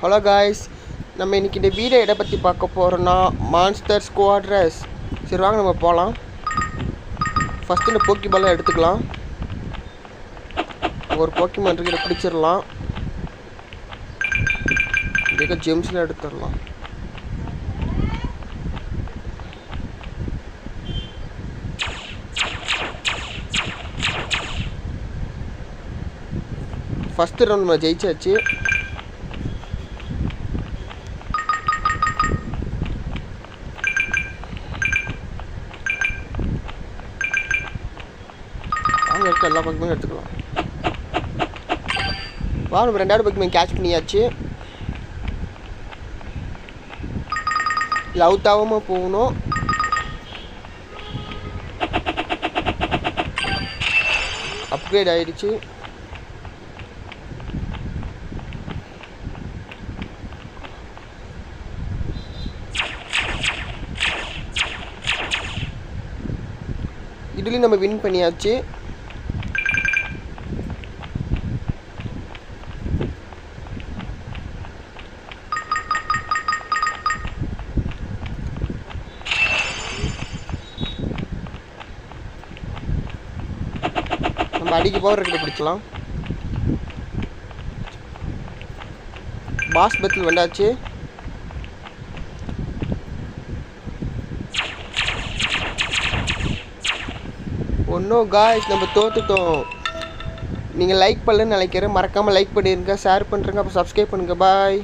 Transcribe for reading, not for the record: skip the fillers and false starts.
Hello guys, நம்ம இன்றைக்கி இந்த வீடியோ எதை பற்றி பார்க்க போகிறோன்னா மான்ஸ்டர் ஸ்குவாட்ரஸ். சரி வாங்க நம்ம போகலாம். ஃபஸ்ட்டு இந்த போக்கிபாலை எடுத்துக்கலாம். ஒரு போக்கிமான் இருக்கு, இதை பிடிச்சிடலாம். இங்கே ஜெம்ஸில் எடுத்துடலாம். ஃபஸ்ட்டு ரவுண்ட் நம்ம ஜெயிச்சாச்சு. அங்கே இருக்க எல்லா பக்கமே எடுத்துக்கலாம். நம்ம ரெண்டாவது பக்கமே கேட்ச் பண்ணியாச்சு. லவுத்தாகாமல் போகணும். அப்கிரேட் ஆகிடுச்சு. இதுலேயும் நம்ம வின் பண்ணியாச்சு. நம்ம அடிக்க பவர் கிட்ட பிடிக்கலாம். பாஸ் பத்தில் வந்தாச்சு. ஒன்றும் காய்ஸ், நம்ம தோத்துட்டோம். நீங்கள் லைக் பண்ணலன்னு நினைக்கிறேன். மறக்காமல் லைக் பண்ணிடுங்க, ஷேர் பண்ணுறேங்க, அப்புறம் சப்ஸ்கிரைப் பண்ணுங்கள். பாய்.